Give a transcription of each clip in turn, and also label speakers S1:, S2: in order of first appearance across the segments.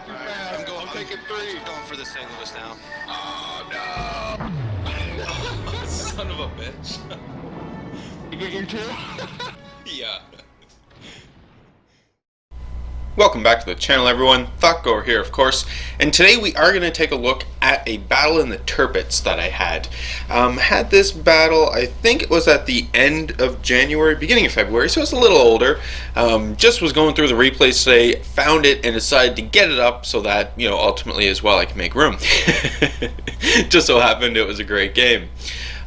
S1: too fast. I'm taking 3.
S2: I'm going for the St. Louis now.
S1: Oh no!
S3: Son of a bitch.
S1: You get your 2?
S3: Yeah. Welcome back to the channel, everyone. Thotgor here, of course, and today we are going to take a look at a battle in the Tirpitz that I had. Had this battle, I think it was at the end of January, beginning of February, so it's a little older. Just was going through the replays today, found it, and decided to get it up so that, you know, ultimately as well I can make room. Just so happened it was a great game.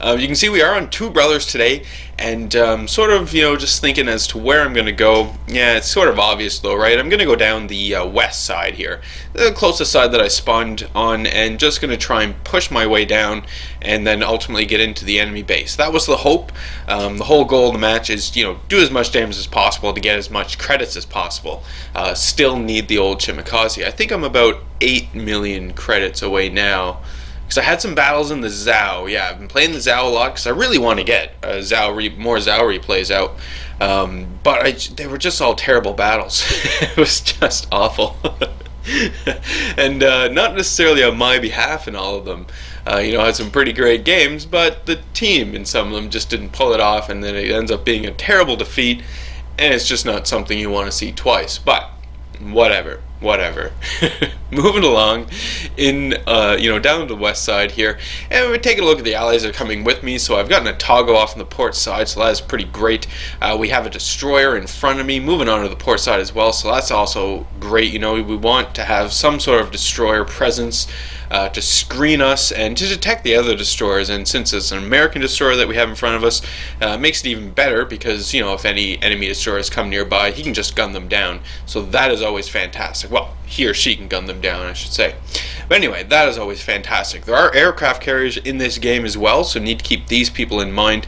S3: You can see we are on Two Brothers today, and sort of, you know, just thinking as to where I'm going to go. Yeah, it's sort of obvious though, right? I'm going to go down the west side here, the closest side that I spawned on, and just going to try and push my way down and then ultimately get into the enemy base. That was the hope. The whole goal of the match is, you know, do as much damage as possible to get as much credits as possible. Still need the old Chimikaze. I think I'm about 8 million credits away now. Because I had some battles in the Zao. Yeah, I've been playing the Zao a lot because I really want to get more Zao replays out. But they were just all terrible battles. It was just awful. And not necessarily on my behalf in all of them. You know, I had some pretty great games, but the team in some of them just didn't pull it off, and then it ends up being a terrible defeat, and it's just not something you want to see twice. But whatever. Moving along in you know, down to the west side here, and we're taking a look at the allies that are coming with me. So I've gotten a Thotgor off on the port side, so that is pretty great. We have a destroyer in front of me moving on to the port side as well, so that's also great. You know, we want to have some sort of destroyer presence to screen us and to detect the other destroyers, and since it's an American destroyer that we have in front of us, makes it even better because, you know, if any enemy destroyers come nearby, he can just gun them down, so that is always fantastic. Well, he or she can gun them down, I should say. But anyway, that is always fantastic. There are aircraft carriers in this game as well, so need to keep these people in mind.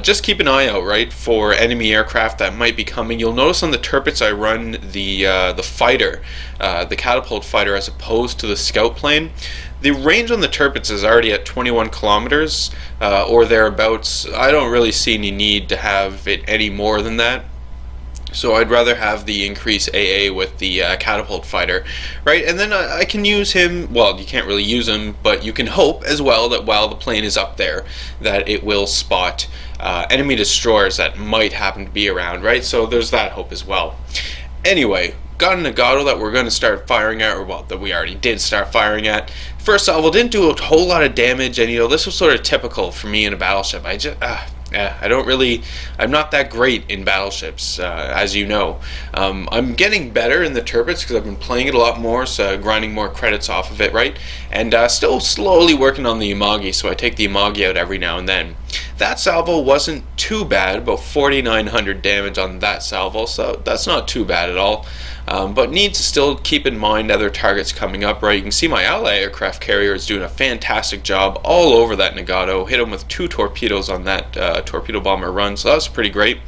S3: Just keep an eye out, right, for enemy aircraft that might be coming. You'll notice on the Tirpitz I run the fighter, the catapult fighter, as opposed to the scout plane. The range on the Tirpitz is already at 21 kilometers or thereabouts. I don't really see any need to have it any more than that. So I'd rather have the increase AA with the catapult fighter, right? And then I can use him. Well, you can't really use him, but you can hope as well that while the plane is up there, that it will spot enemy destroyers that might happen to be around, right? So there's that hope as well. Anyway, got a Nagato that we're going to start firing at, or well, that we already did start firing at. First salvo didn't do a whole lot of damage, and you know, this was sort of typical for me in a battleship. I'm not that great in battleships, as you know. I'm getting better in the Tirpitz because I've been playing it a lot more, so grinding more credits off of it, right? And still slowly working on the Imagi, so I take the Imagi out every now and then. That salvo wasn't too bad, about 4,900 damage on that salvo, so that's not too bad at all. But need to still keep in mind other targets coming up, right? You can see my ally aircraft carrier is doing a fantastic job all over that Nagato. Hit him with 2 torpedoes on that torpedo bomber run, so that was pretty great.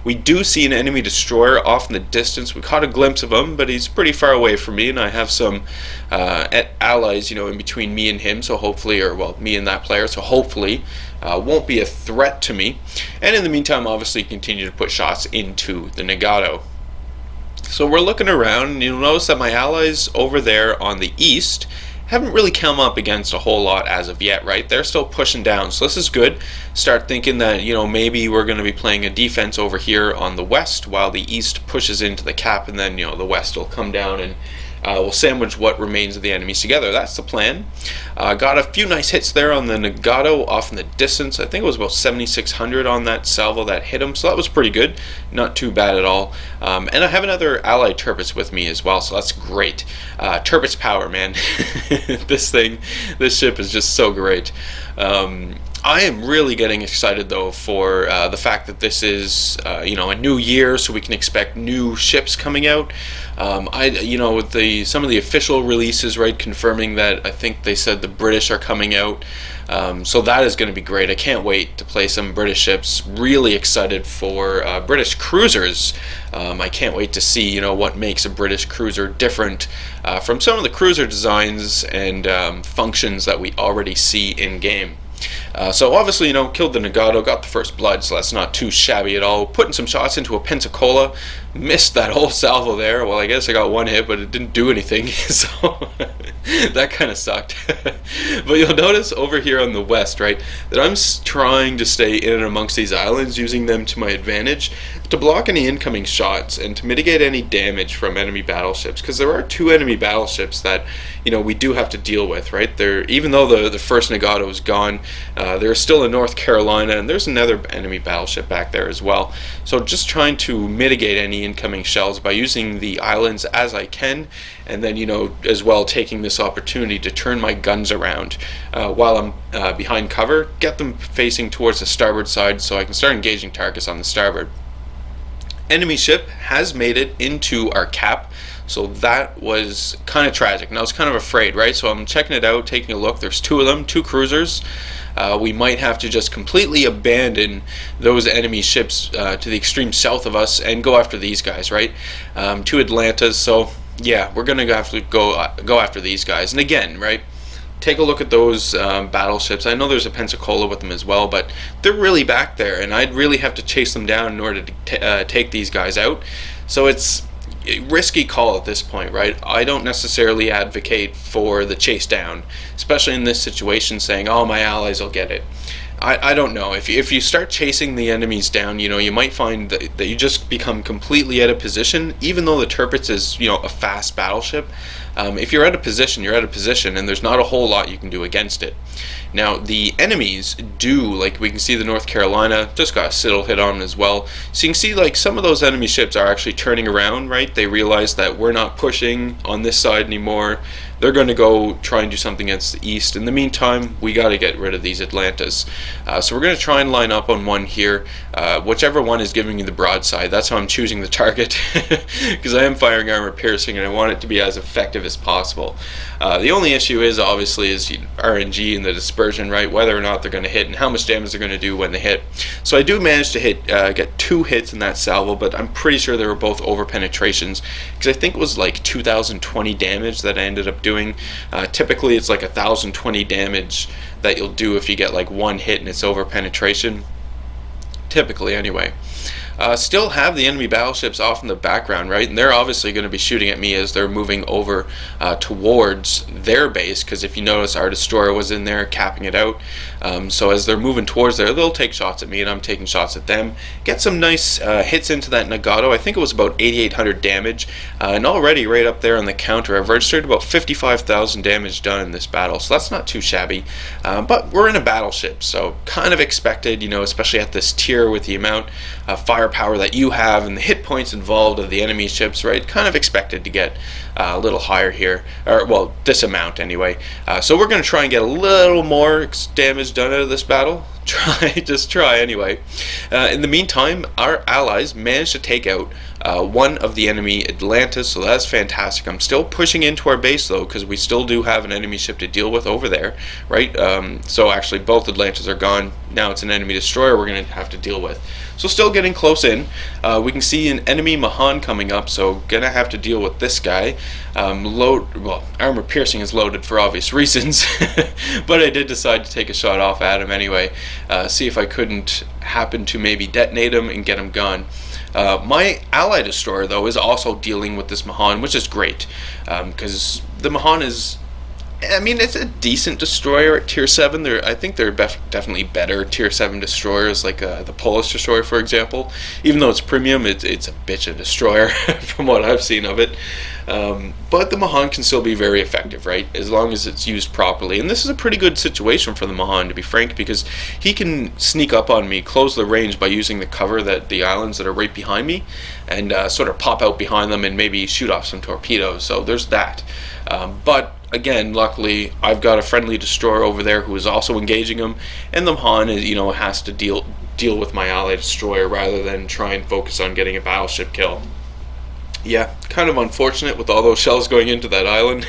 S3: We do see an enemy destroyer off in the distance. We caught a glimpse of him, but he's pretty far away from me, and I have some allies, you know, in between me and him, so hopefully, or well, me and that player, so hopefully won't be a threat to me. And in the meantime, obviously continue to put shots into the Nagato. So we're looking around, and you'll notice that my allies over there on the east haven't really come up against a whole lot as of yet, right? They're still pushing down, so this is good. Start thinking that, you know, maybe we're going to be playing a defense over here on the west while the east pushes into the cap, and then, you know, the west will come down and we'll sandwich what remains of the enemies together. That's the plan. Got a few nice hits there on the Nagato off in the distance. I think it was about 7,600 on that salvo that hit him, so that was pretty good. Not too bad at all. And I have another allied Tirpitz with me as well, so that's great. Tirpitz power, man. This ship is just so great. I am really getting excited though for the fact that this is you know, a new year, so we can expect new ships coming out. You know, with some of the official releases, right, confirming that I think they said the British are coming out. So that is going to be great. I can't wait to play some British ships. Really excited for British cruisers. I can't wait to see, you know, what makes a British cruiser different from some of the cruiser designs and functions that we already see in game. So obviously, killed the Nagato, got the first blood, so that's not too shabby at all. Putting some shots into a Pensacola, missed that whole salvo there. Well, I guess I got one hit, but it didn't do anything, so that kind of sucked. But you'll notice over here on the west, right, that I'm trying to stay in and amongst these islands, using them to my advantage to block any incoming shots and to mitigate any damage from enemy battleships, because there are 2 enemy battleships that we do have to deal with, right? Even though the first Nagato is gone, they're still in North Carolina, and there's another enemy battleship back there as well. So just trying to mitigate any incoming shells by using the islands as I can, and then as well taking this opportunity to turn my guns around while I'm behind cover, get them facing towards the starboard side so I can start engaging targets on the starboard. Enemy ship has made it into our cap, so that was kind of tragic, and I was kind of afraid, right? So I'm checking it out, taking a look. There's 2 of them, 2 cruisers. We might have to just completely abandon those enemy ships to the extreme south of us and go after these guys, right? 2 Atlantas, so yeah, we're gonna have to go after these guys. And again, right, take a look at those battleships. I know there's a Pensacola with them as well, but they're really back there, and I'd really have to chase them down in order to take these guys out. So it's a risky call at this point, right? I don't necessarily advocate for the chase down, especially in this situation, saying, oh, my allies will get it. I don't know. If you start chasing the enemies down, you might find that you just become completely out of position, even though the Tirpitz is, a fast battleship. If you're out of position, you're out of position, and there's not a whole lot you can do against it. Now, the enemies do, like we can see the North Carolina, just got a Citadel hit on as well. So you can see, like, some of those enemy ships are actually turning around, right? They realize that we're not pushing on this side anymore. They're going to go try and do something against the east. In the meantime, we got to get rid of these Atlantas. So we're going to try and line up on one here. Whichever one is giving you the broadside, that's how I'm choosing the target, because I am firing armor piercing and I want it to be as effective as possible. The only issue is obviously RNG and the dispersion, right? Whether or not they're going to hit and how much damage they're going to do when they hit. So I do manage to get 2 hits in that salvo, but I'm pretty sure they were both over penetrations, because I think it was like 2020 damage that I ended up doing. Typically it's like 1020 damage that you'll do if you get like 1 hit and it's over penetration, typically anyway. Still have the enemy battleships off in the background, right? And they're obviously going to be shooting at me as they're moving over towards their base, because if you notice, our destroyer was in there capping it out. So as they're moving towards there, they'll take shots at me and I'm taking shots at them. Get some nice hits into that Nagato. I think it was about 8,800 damage, and already right up there on the counter I've registered about 55,000 damage done in this battle, so that's not too shabby. But we're in a battleship, so kind of expected, especially at this tier with the amount of firepower that you have and the hit points involved of the enemy ships, right? Kind of expected to get a little higher here, or well, this amount anyway. So we're going to try and get a little more damage done out of this battle. Just try anyway. In the meantime, our allies managed to take out one of the enemy Atlantas, so that's fantastic. I'm still pushing into our base though, because we still do have an enemy ship to deal with over there, right? So actually both Atlantas are gone. Now it's an enemy destroyer we're going to have to deal with. So still getting close in. We can see an enemy Mahan coming up, so gonna have to deal with this guy. Well, armor piercing is loaded for obvious reasons, but I did decide to take a shot off at him anyway. See if I couldn't happen to maybe detonate him and get him gone. My ally destroyer though is also dealing with this Mahan, which is great, because the Mahan is, I mean, it's a decent destroyer at tier 7. I think they're definitely better tier 7 destroyers, like the Polish destroyer, for example. Even though it's premium, it's a bitch of destroyer from what I've seen of it. But the Mahan can still be very effective, right? As long as it's used properly. And this is a pretty good situation for the Mahan, to be frank, because he can sneak up on me, close the range by using the cover that the islands that are right behind me, and sort of pop out behind them and maybe shoot off some torpedoes. So there's that. But again, luckily, I've got a friendly destroyer over there who is also engaging him, and the Mahan is, has to deal with my ally destroyer rather than try and focus on getting a battleship kill. Yeah, kind of unfortunate with all those shells going into that island.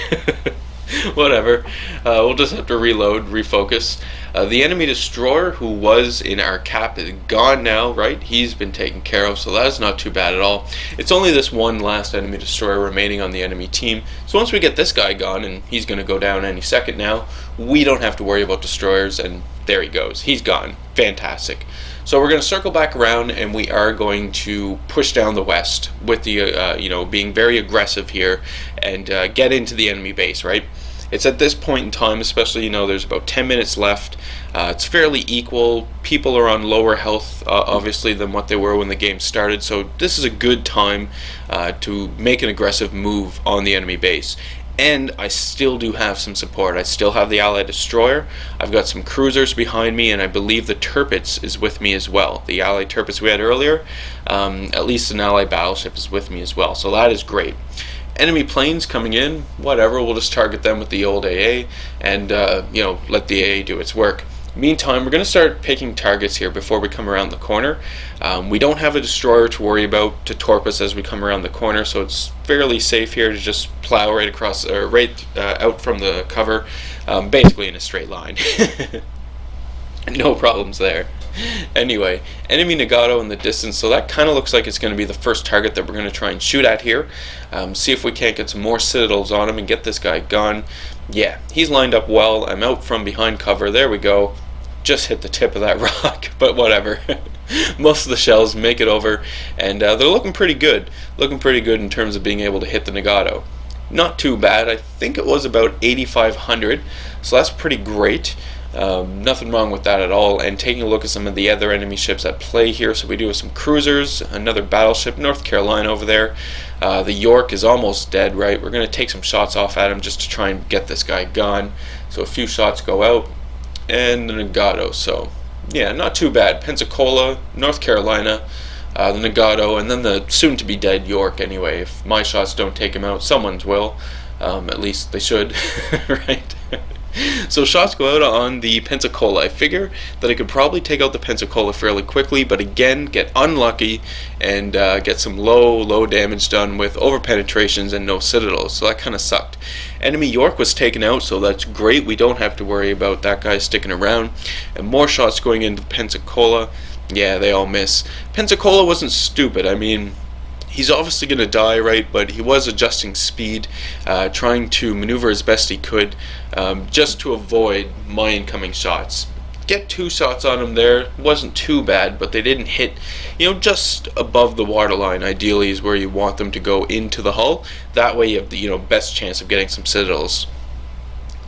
S3: Whatever. We'll just have to reload, refocus. The enemy destroyer who was in our cap is gone now, right? He's been taken care of, so that's not too bad at all. It's only this one last enemy destroyer remaining on the enemy team. So once we get this guy gone, and he's going to go down any second now, we don't have to worry about destroyers, and there he goes. He's gone. Fantastic. So we're going to circle back around, and we are going to push down the west with the, being very aggressive here and get into the enemy base, right? It's at this point in time, especially, there's about 10 minutes left. It's fairly equal. People are on lower health, obviously, than what they were when the game started. So this is a good time to make an aggressive move on the enemy base. And I still do have some support. I still have the Allied destroyer. I've got some cruisers behind me, and I believe the Tirpitz is with me as well. The Allied Tirpitz we had earlier, at least an Allied battleship is with me as well. So that is great. Enemy planes coming in, whatever, we'll just target them with the old AA and, let the AA do its work. Meantime, we're going to start picking targets here before we come around the corner. We don't have a destroyer to worry about to torp us as we come around the corner, so it's fairly safe here to just plow right across, out from the cover, basically in a straight line. No problems there. Anyway, enemy Nagato in the distance, so that kind of looks like it's going to be the first target that we're going to try and shoot at here. See if we can't get some more citadels on him and get this guy gone. Yeah, he's lined up well. I'm out from behind cover. There we go. Just hit the tip of that rock, but whatever. Most of the shells make it over, and they're looking pretty good. Looking pretty good in terms of being able to hit the Nagato. Not too bad. I think it was about 8,500, so that's pretty great. Nothing wrong with that at all. And taking a look at some of the other enemy ships at play here, so we do have some cruisers, another battleship, North Carolina over there. The York is almost dead, right? We're going to take some shots off at him just to try and get this guy gone. So a few shots go out, and the Nagato. So yeah, not too bad. Pensacola, North Carolina, the Nagato, and then the soon-to-be dead York. Anyway, if my shots don't take him out, someone's will. At least they should, right? So shots go out on the Pensacola. I figure that I could probably take out the Pensacola fairly quickly, but again, get unlucky and get some low damage done with over-penetrations and no citadels, so that kind of sucked. Enemy York was taken out, so that's great. We don't have to worry about that guy sticking around. And more shots going into Pensacola. Yeah, they all miss. Pensacola wasn't stupid. I mean, he's obviously going to die, right? But he was adjusting speed, trying to maneuver as best he could, just to avoid my incoming shots. Get 2 shots on him there. Wasn't too bad, but they didn't hit, just above the waterline. Ideally is where you want them to go into the hull. That way you have the, best chance of getting some citadels.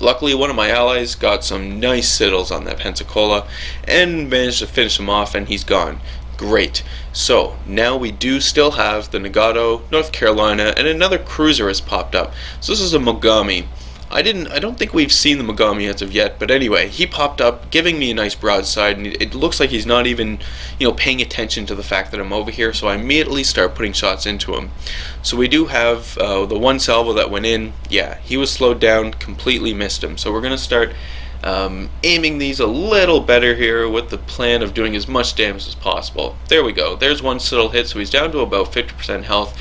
S3: Luckily, one of my allies got some nice citadels on that Pensacola and managed to finish him off, and he's gone. Great. So now we do still have the Nagato, North Carolina, and another cruiser has popped up. So this is a Mogami. I don't think we've seen the Mogami as of yet, but anyway, he popped up, giving me a nice broadside, and it looks like he's not even, paying attention to the fact that I'm over here, so I immediately start putting shots into him. So we do have the one salvo that went in. Yeah, he was slowed down, completely missed him. So we're going to start aiming these a little better here with the plan of doing as much damage as possible. There we go. There's one citadel hit, so he's down to about 50% health.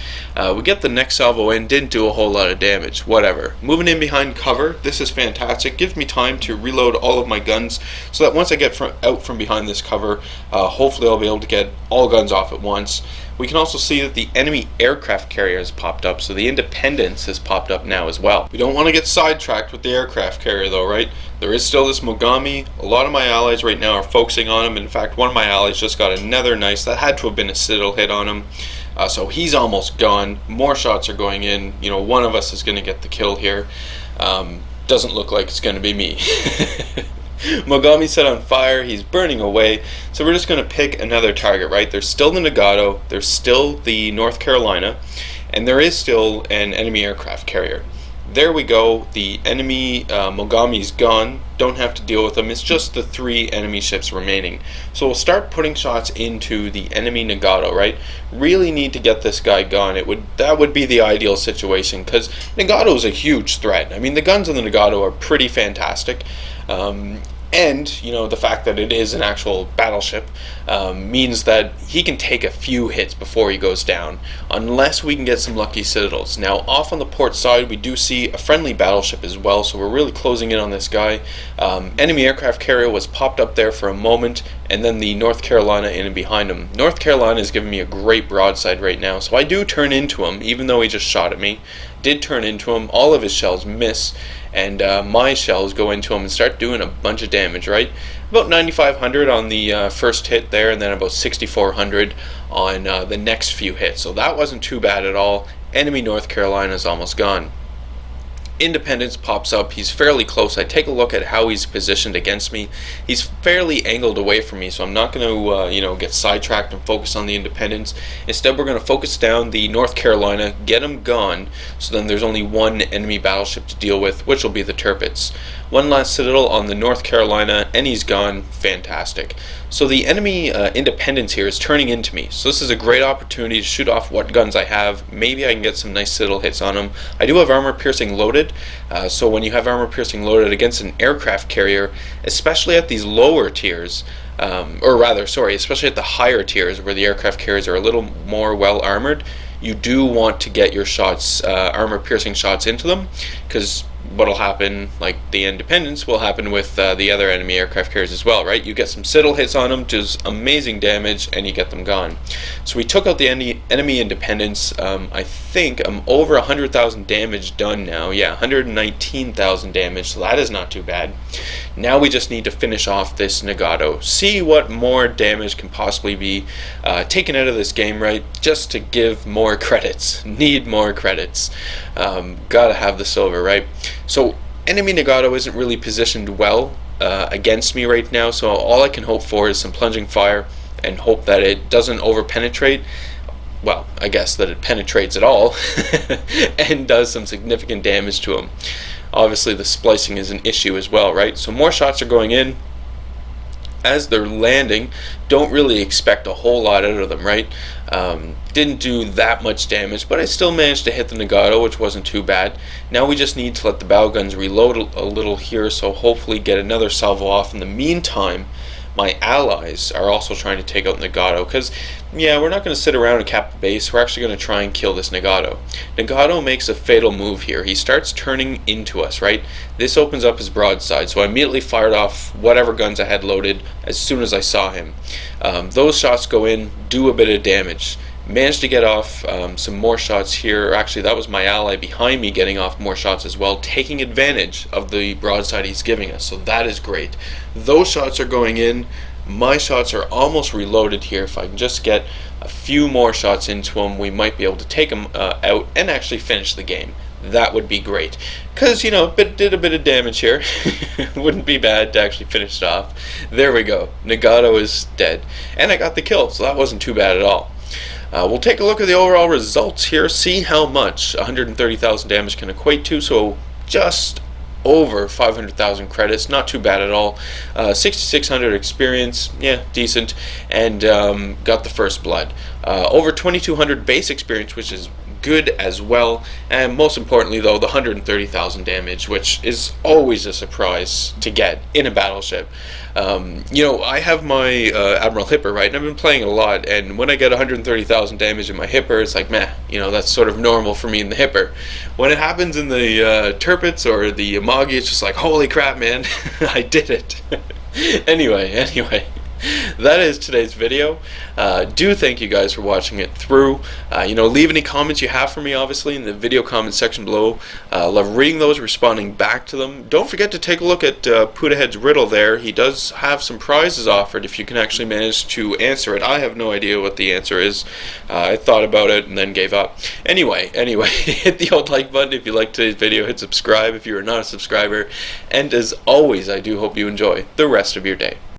S3: We get the next salvo in, didn't do a whole lot of damage. Whatever. Moving in behind cover, this is fantastic. Gives me time to reload all of my guns so that once I get out from behind this cover, hopefully I'll be able to get all guns off at once. We can also see that the enemy aircraft carrier has popped up, so the Independence has popped up now as well. We don't want to get sidetracked with the aircraft carrier though, right? There is still this Mogami. A lot of my allies right now are focusing on him. In fact, one of my allies just got another nice, that had to have been a citadel hit on him. So he's almost gone. More shots are going in. One of us is going to get the kill here. Doesn't look like it's going to be me. Mogami set on fire, he's burning away, so we're just going to pick another target, right? There's still the Nagato, there's still the North Carolina, and there is still an enemy aircraft carrier. There we go, the enemy Mogami's gone, don't have to deal with them, it's just the 3 enemy ships remaining. So we'll start putting shots into the enemy Nagato, right? Really need to get this guy gone. That would be the ideal situation, because Nagato is a huge threat. I mean, the guns on the Nagato are pretty fantastic. And, you know, the fact that it is an actual battleship means that he can take a few hits before he goes down, unless we can get some lucky citadels. Now, off on the port side, we do see a friendly battleship as well, so we're really closing in on this guy. Enemy aircraft carrier was popped up there for a moment, and then the North Carolina in and behind him. North Carolina is giving me a great broadside right now, so I do turn into him, even though he just shot at me. Did turn into him, all of his shells miss, and my shells go into him and start doing a bunch of damage, right? About 9,500 on the first hit there, and then about 6,400 on the next few hits. So that wasn't too bad at all. Enemy North Carolina is almost gone. Independence pops up. He's fairly close. I take a look at how he's positioned against me. He's fairly angled away from me, so I'm not going to get sidetracked and focus on the Independence. Instead, we're going to focus down the North Carolina, get him gone, so then there's only one enemy battleship to deal with, which will be the Tirpitz. One last citadel on the North Carolina, and he's gone. Fantastic. So the enemy Independence here is turning into me. So this is a great opportunity to shoot off what guns I have. Maybe I can get some nice citadel hits on him. I do have armor piercing loaded. So when you have armor piercing loaded against an aircraft carrier, especially at these lower tiers, especially at the higher tiers where the aircraft carriers are a little more well armored, you do want to get your shots, armor piercing shots into them, because what'll happen, like the Independence, will happen with the other enemy aircraft carriers as well, right? You get some citadel hits on them, does amazing damage, and you get them gone. So we took out the enemy Independence. I think I'm over 100,000 damage done now. Yeah, 119,000 damage, so that is not too bad. Now we just need to finish off this Nagato. See what more damage can possibly be taken out of this game, right? Just to give more credits. Need more credits. Gotta have the silver, right? So enemy Nagato isn't really positioned well against me right now, so all I can hope for is some plunging fire and hope that it doesn't over penetrate. Well, I guess that it penetrates at all and does some significant damage to him. Obviously the splicing is an issue as well, right? So more shots are going in. As they're landing, don't really expect a whole lot out of them, right? Didn't do that much damage, but I still managed to hit the Nagato, which wasn't too bad. Now we just need to let the bow guns reload a little here, so hopefully get another salvo off. In the meantime, my allies are also trying to take out Nagato, because, yeah, we're not going to sit around and cap the base. We're actually going to try and kill this Nagato. Nagato makes a fatal move here. He starts turning into us, right? This opens up his broadside, so I immediately fired off whatever guns I had loaded as soon as I saw him. Those shots go in, do a bit of damage. Managed to get off some more shots here. Actually, that was my ally behind me getting off more shots as well, taking advantage of the broadside he's giving us, so that is great. Those shots are going in. My shots are almost reloaded here. If I can just get a few more shots into him, we might be able to take him out and actually finish the game. That would be great, because, you know, did a bit of damage here. Wouldn't be bad to actually finish it off. There we go. Nagato is dead, and I got the kill, so that wasn't too bad at all. We'll take a look at the overall results here, see how much 130,000 damage can equate to. So just over 500,000 credits, not too bad at all. 6,600 experience, yeah, decent, and got the first blood. Over 2,200 base experience, which is good as well, and most importantly though, the 130,000 damage, which is always a surprise to get in a battleship. You know, I have my Admiral Hipper, right, and I've been playing a lot, and when I get 130,000 damage in my Hipper, it's like, meh, you know, that's sort of normal for me in the Hipper. When it happens in the Tirpitz or the Amagi, it's just like, holy crap, man, I did it. Anyway, that is today's video. Do thank you guys for watching it through. You know, leave any comments you have for me, obviously, in the video comment section below. Love reading those, responding back to them. Don't forget to take a look at Pudahead's riddle there. He does have some prizes offered if you can actually manage to answer it. I have no idea what the answer is. I thought about it and then gave up. Anyway, hit the old like button if you liked today's video. Hit subscribe if you are not a subscriber. And as always, I do hope you enjoy the rest of your day.